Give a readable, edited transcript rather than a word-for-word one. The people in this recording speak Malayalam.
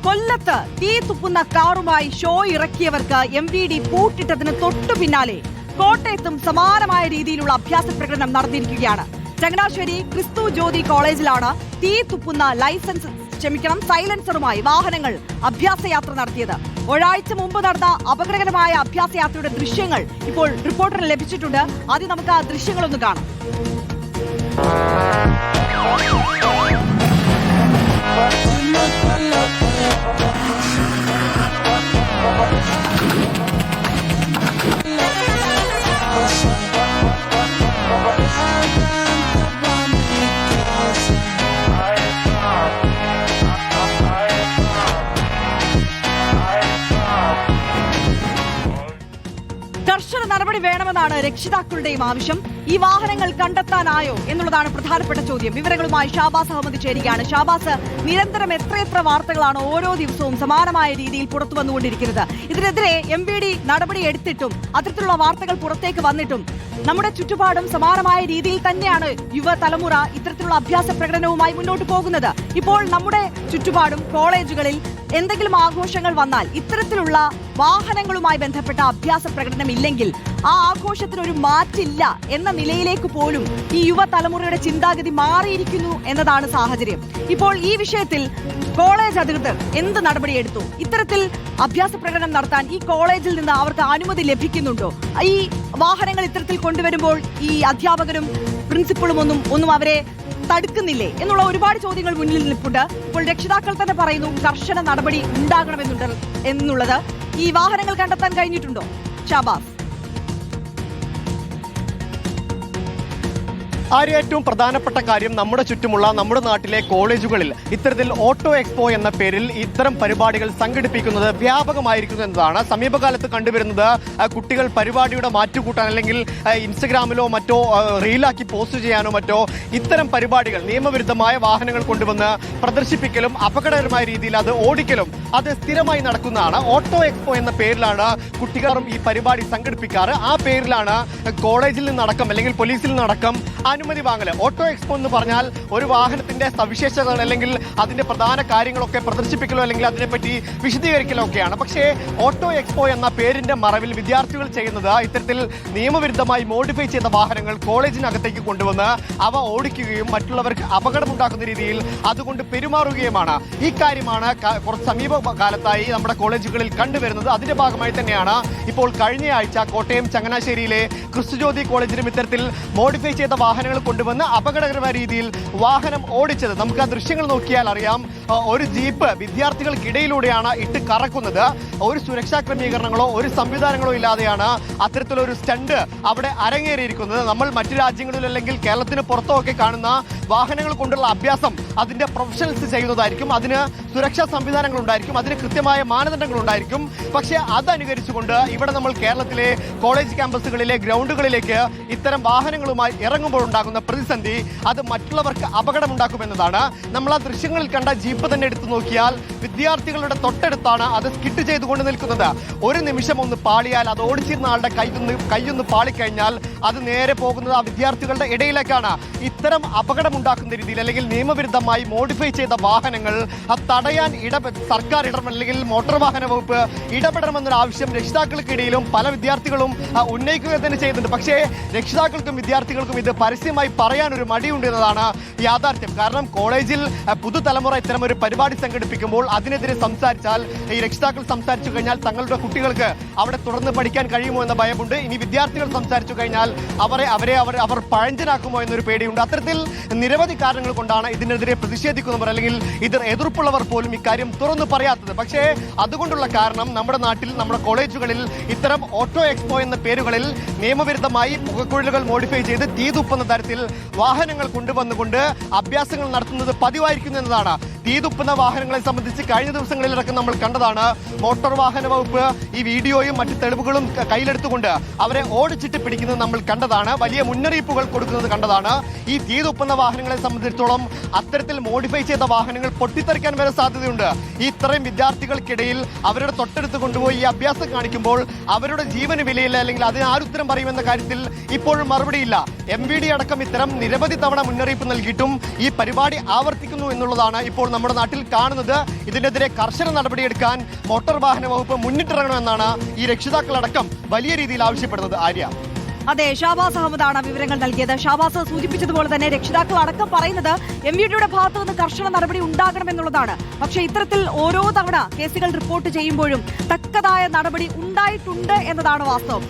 കൊല്ലത്ത് തീ തുപ്പുന്ന കാറുമായി ഷോ ഇറക്കിയവർക്ക് MVD പൂട്ടിട്ടതിന് തൊട്ടു പിന്നാലെ കോട്ടയത്തും സമാനമായ രീതിയിലുള്ള അഭ്യാസ പ്രകടനം നടന്നിരിക്കുകയാണ്. ചങ്ങനാശ്ശേരി ക്രിസ്തു ജ്യോതി കോളേജിലാണ് തീ തുപ്പുന്ന സൈലൻസറുമായി വാഹനങ്ങൾ അഭ്യാസയാത്ര നടത്തിയത്. ഒരാഴ്ച മുമ്പ് നടന്ന അപകടകരമായ അഭ്യാസയാത്രയുടെ ദൃശ്യങ്ങൾ ഇപ്പോൾ റിപ്പോർട്ടറിന് ലഭിച്ചിട്ടുണ്ട്. ആദ്യം നമുക്ക് ആ ദൃശ്യങ്ങളൊന്ന് കാണാം. കർശന നടപടി വേണമെന്നാണ് രക്ഷിതാക്കളുടെയും ആവശ്യം. ഈ വാഹനങ്ങൾ കണ്ടെത്താനായോ എന്നുള്ളതാണ് പ്രധാനപ്പെട്ട ചോദ്യം. വിവരങ്ങളുമായി ഷാബാസ് അഹമ്മദ് ചേരുകയാണ്. ഷാബാസ്, നിരന്തരം എത്രയെത്ര വാർത്തകളാണ് ഓരോ ദിവസവും സമാനമായ രീതിയിൽ പുറത്തു വന്നുകൊണ്ടിരിക്കുന്നത്. ഇതിനെതിരെ MVD നടപടി എടുത്തിട്ടും അത്തരത്തിലുള്ള വാർത്തകൾ പുറത്തേക്ക് വന്നിട്ടും നമ്മുടെ ചുറ്റുപാടും സമാനമായ രീതിയിൽ തന്നെയാണ് യുവതലമുറ ഇത്തരത്തിലുള്ള അഭ്യാസ പ്രകടനവുമായി മുന്നോട്ട് പോകുന്നത്. ഇപ്പോൾ നമ്മുടെ ചുറ്റുപാടും കോളേജുകളിൽ എന്തെങ്കിലും ആഘോഷങ്ങൾ വന്നാൽ ഇത്തരത്തിലുള്ള വാഹനങ്ങളുമായി ബന്ധപ്പെട്ട അഭ്യാസ പ്രകടനം ഇല്ലെങ്കിൽ ആ ആഘോഷത്തിനൊരു മാറ്റില്ല എന്ന നിലയിലേക്ക് പോലും ഈ യുവതലമുറയുടെ ചിന്താഗതി മാറിയിരിക്കുന്നു എന്നതാണ് സാഹചര്യം. ഇപ്പോൾ ഈ വിഷയത്തിൽ കോളേജ് അധികൃതർ എന്ത് നടപടിയെടുത്തു? ഇത്തരത്തിൽ അഭ്യാസ പ്രകടനം നടത്താൻ ഈ കോളേജിൽ നിന്ന് അവർക്ക് അനുമതി ലഭിക്കുന്നുണ്ടോ? ഈ വാഹനങ്ങൾ ഇത്തരത്തിൽ കൊണ്ടുവരുമ്പോൾ ഈ അധ്യാപകരും പ്രിൻസിപ്പളും ഒന്നും അവരെ തടുക്കുന്നില്ലേ എന്നുള്ള ഒരുപാട് ചോദ്യങ്ങൾ മുന്നിൽ നിൽപ്പുണ്ട്. ഇപ്പോൾ രക്ഷിതാക്കൾ തന്നെ പറയുന്നു കർശന നടപടി എന്നുള്ളത്. ഈ വാഹനങ്ങൾ കണ്ടെത്താൻ കഴിഞ്ഞിട്ടുണ്ടോ ഷാബാസ്? ഏറ്റവും പ്രധാനപ്പെട്ട കാര്യം നമ്മുടെ ചുറ്റുമുള്ള നമ്മുടെ നാട്ടിലെ കോളേജുകളിൽ ഇത്തരത്തിൽ ഓട്ടോ എക്സ്പോ എന്ന പേരിൽ ഇത്തരം പരിപാടികൾ സംഘടിപ്പിക്കുന്നത് വ്യാപകമായിരിക്കുന്നു എന്നതാണ്. സമീപകാലത്ത് കണ്ടുവരുന്നത് കുട്ടികൾ പരിപാടിയുടെ മാറ്റുകൂട്ടാൻ അല്ലെങ്കിൽ ഇൻസ്റ്റഗ്രാമിലോ മറ്റോ റീലാക്കി പോസ്റ്റ് ചെയ്യാനോ മറ്റോ ഇത്തരം പരിപാടികൾ നിയമവിരുദ്ധമായ വാഹനങ്ങൾ കൊണ്ടുവന്ന് പ്രദർശിപ്പിക്കലും അപകടകരമായ രീതിയിൽ അത് ഓടിക്കലും അത് സ്ഥിരമായി നടക്കുന്നതാണ്. ഓട്ടോ എക്സ്പോ എന്ന പേരിലാണ് കുട്ടികളും ഈ പരിപാടി സംഘടിപ്പിക്കാറ്. ആ പേരിലാണ് കോളേജിൽ നിന്നടക്കം അല്ലെങ്കിൽ പോലീസിൽ നിന്നടക്കം അനുമതി വാങ്ങല്. ഓട്ടോ എക്സ്പോ എന്ന് പറഞ്ഞാൽ ഒരു വാഹനത്തിന്റെ സവിശേഷതകൾ അല്ലെങ്കിൽ അതിന്റെ പ്രധാന കാര്യങ്ങളൊക്കെ പ്രദർശിപ്പിക്കലോ അല്ലെങ്കിൽ അതിനെപ്പറ്റി വിശദീകരിക്കലോ ഒക്കെയാണ്. പക്ഷേ ഓട്ടോ എക്സ്പോ എന്ന പേരിന്റെ മറവിൽ വിദ്യാർത്ഥികൾ ചെയ്യുന്നത് ഇത്തരത്തിൽ നിയമവിരുദ്ധമായി മോഡിഫൈ ചെയ്ത വാഹനങ്ങൾ കോളേജിനകത്തേക്ക് കൊണ്ടുവന്ന് അവ ഓടിക്കുകയും മറ്റുള്ളവർക്ക് അപകടമുണ്ടാക്കുന്ന രീതിയിൽ അതുകൊണ്ട് പെരുമാറുകയുമാണ്. ഈ കാര്യമാണ് കുറച്ച് സമീപകാലത്തായി നമ്മുടെ കോളേജുകളിൽ കണ്ടുവരുന്നത്. അതിന്റെ ഭാഗമായി തന്നെയാണ് ഇപ്പോൾ കഴിഞ്ഞയാഴ്ച കോട്ടയം ചങ്ങനാശ്ശേരിയിലെ ക്രിസ്തുജ്യോതി കോളേജിലും ഇത്തരത്തിൽ മോഡിഫൈ ചെയ്ത വാഹനങ്ങൾ കൊണ്ടുവന്ന് അപകടകരമായ രീതിയിൽ വാഹനം ഓടിച്ചത്. നമുക്ക് ആ ദൃശ്യങ്ങൾ നോക്കിയാൽ അറിയാം. ഒരു ജീപ്പ് വിദ്യാർത്ഥികൾക്കിടയിലൂടെയാണ് ഇട്ട് കറക്കുന്നത്. ഒരു സുരക്ഷാ ക്രമീകരണങ്ങളോ ഒരു സംവിധാനങ്ങളോ ഇല്ലാതെയാണ് അത്തരത്തിലൊരു സ്റ്റണ്ട് അവിടെ അരങ്ങേറിയിരിക്കുന്നത്. നമ്മൾ മറ്റു രാജ്യങ്ങളിൽ അല്ലെങ്കിൽ കേരളത്തിന് പുറത്തോ ഒക്കെ കാണുന്ന വാഹനങ്ങൾ കൊണ്ടുള്ള അഭ്യാസം അതിന്റെ പ്രൊഫഷണൽസ് ചെയ്യുന്നതായിരിക്കും. അതിന് സുരക്ഷാ സംവിധാനങ്ങൾ ഉണ്ടായിരിക്കും, അതിന് കൃത്യമായ മാനദണ്ഡങ്ങൾ ഉണ്ടായിരിക്കും. പക്ഷേ അതനുകരിച്ചുകൊണ്ട് ഇവിടെ നമ്മൾ കേരളത്തിലെ കോളേജ് ക്യാമ്പസുകളിലെ ഗ്രൗണ്ടുകളിലേക്ക് ഇത്തരം വാഹനങ്ങളുമായി ഇറങ്ങുമ്പോൾ ഉണ്ടാകുന്ന പ്രതിസന്ധി അത് മറ്റുള്ളവർക്ക് അപകടമുണ്ടാക്കുമെന്നതാണ്. നമ്മൾ ആ ദൃശ്യങ്ങളിൽ കണ്ട ജീപ്പ് തന്നെ എടുത്തു നോക്കിയാൽ വിദ്യാർത്ഥികളുടെ തൊട്ടടുത്താണ് അത് സ്കിഡ് ചെയ്തുകൊണ്ട് നിൽക്കുന്നത്. ഒരു നിമിഷം ഒന്ന് പാളിയാൽ അത് ഓടിച്ചിരുന്ന ആളുടെ കൈയൊന്ന് പാളിക്കഴിഞ്ഞാൽ അത് നേരെ പോകുന്നത് ആ വിദ്യാർത്ഥികളുടെ ഇടയിലേക്കാണ്. ഇത്തരം അപകടമുണ്ടാക്കുന്ന രീതിയിൽ അല്ലെങ്കിൽ നിയമവിരുദ്ധമായി മോഡിഫൈ ചെയ്ത വാഹനങ്ങൾ അത് തടയാൻ സർക്കാർ അല്ലെങ്കിൽ മോട്ടോർ വാഹന വകുപ്പ് ഇടപെടണമെന്നൊരു ആവശ്യം രക്ഷിതാക്കൾക്കിടയിലും പല വിദ്യാർത്ഥികളും ഉന്നയിക്കുക തന്നെ ചെയ്യുന്നുണ്ട്. പക്ഷേ രക്ഷിതാക്കൾക്കും വിദ്യാർത്ഥികൾക്കും ഇത് പരസ്യമായി പറയാനൊരു മടിയുണ്ട് എന്നതാണ് യാഥാർത്ഥ്യം. കാരണം കോളേജിൽ പുതുതലമുറ ഇത്തരം ഒരു പരിപാടി സംഘടിപ്പിക്കുമ്പോൾ അതിനെതിരെ സംസാരിച്ചാൽ ഈ രക്ഷിതാക്കൾ സംസാരിച്ചു കഴിഞ്ഞാൽ തങ്ങളുടെ കുട്ടികൾക്ക് അവിടെ തുടർന്ന് പഠിക്കാൻ കഴിയുമോ എന്ന ഭയമുണ്ട്. ഇനി വിദ്യാർത്ഥികൾ സംസാരിച്ചു കഴിഞ്ഞാൽ അവർ പഴഞ്ചനാക്കുമോ എന്നൊരു പേടിയുണ്ട്. അത്തരത്തിൽ നിരവധി കാരണങ്ങൾ കൊണ്ടാണ് ഇതിനെതിരെ പ്രതിഷേധിക്കുന്നവർ അല്ലെങ്കിൽ ഇത് എതിർപ്പുള്ളവർ പോലും ഇക്കാര്യം തുറന്നു പറയാത്തത്. പക്ഷേ അതുകൊണ്ടുള്ള കാരണം നമ്മുടെ നാട്ടിൽ നമ്മുടെ കോളേജുകളിൽ ഇത്തരം ഓട്ടോ എക്സ്പോ എന്ന പേരുകളിൽ നിയമവിരുദ്ധമായി പുകക്കുഴലുകൾ മോഡിഫൈ ചെയ്ത് തീ തുപ്പുന്ന തരത്തിൽ വാഹനങ്ങൾ കൊണ്ടുവന്നുകൊണ്ട് അഭ്യാസങ്ങൾ നടത്തുന്നത് പതിവായിരിക്കുന്നു എന്നതാണ്. തീ തുപ്പുന്ന വാഹനങ്ങളെ സംബന്ധിച്ച് കഴിഞ്ഞ ദിവസങ്ങളിലടക്കം നമ്മൾ കണ്ടതാണ്. മോട്ടോർ വാഹന വകുപ്പ് ഈ വീഡിയോയും മറ്റു തെളിവുകളും കയ്യിലെടുത്തുകൊണ്ട് അവരെ ഓടിച്ചിട്ട് പിടിക്കുന്നത് നമ്മൾ കണ്ടതാണ്. വലിയ മുന്നറിയിപ്പുകൾ കൊടുക്കുന്നത് കണ്ടതാണ്. ഈ തീ തുപ്പുന്ന വാഹനങ്ങളെ സംബന്ധിച്ചിടത്തോളം അത്തരത്തിൽ മോഡിഫൈ ചെയ്ത വാഹനങ്ങൾ പൊട്ടിത്തെറിക്കാൻ വരെ സാധ്യതയുണ്ട്. ഈ ഇത്രയും വിദ്യാർത്ഥികൾക്കിടയിൽ അവരുടെ തൊട്ടടുത്ത് കൊണ്ടുപോയി ഈ അഭ്യാസം കാണിക്കുമ്പോൾ അവരുടെ ജീവന് വിലയില്ല അല്ലെങ്കിൽ അതിന് ആരുത്തരം പറയുമെന്ന കാര്യത്തിൽ ഇപ്പോഴും മറുപടിയില്ല. MVD അടക്കം ഇത്തരം നിരവധി തവണ മുന്നറിയിപ്പ് നൽകിയിട്ടും ഈ പരിപാടി ആവർത്തിക്കുന്നു എന്നുള്ളതാണ് ഇപ്പോൾ നമ്മുടെ നാട്ടിൽ കാണുന്നത്. ഇതിനെതിരെ കർശന നടപടിയെടുക്കാൻ മോട്ടോർ വാഹന വകുപ്പ് മുന്നിട്ടിറങ്ങണമെന്നാണ് ഈ രക്ഷിതാക്കളടക്കം വലിയ രീതിയിൽ ആവശ്യപ്പെടുന്നത്. ആര്യ, അതെ, ഷാബാസ് അഹമ്മദാണ് വിവരങ്ങൾ നൽകിയത്. ഷാബാസ് സൂചിപ്പിച്ചതുപോലെ തന്നെ രക്ഷിതാക്കൾ അടക്കം പറയുന്നത് MVDയുടെ ഭാഗത്തു നിന്ന് കർശന നടപടി ഉണ്ടാകണമെന്നുള്ളതാണ്. പക്ഷേ ഇത്തരത്തിൽ ഓരോ തവണ കേസുകൾ റിപ്പോർട്ട് ചെയ്യുമ്പോഴും തക്കതായ നടപടി ഉണ്ടായിട്ടുണ്ട് എന്നതാണ് വാസ്തവം.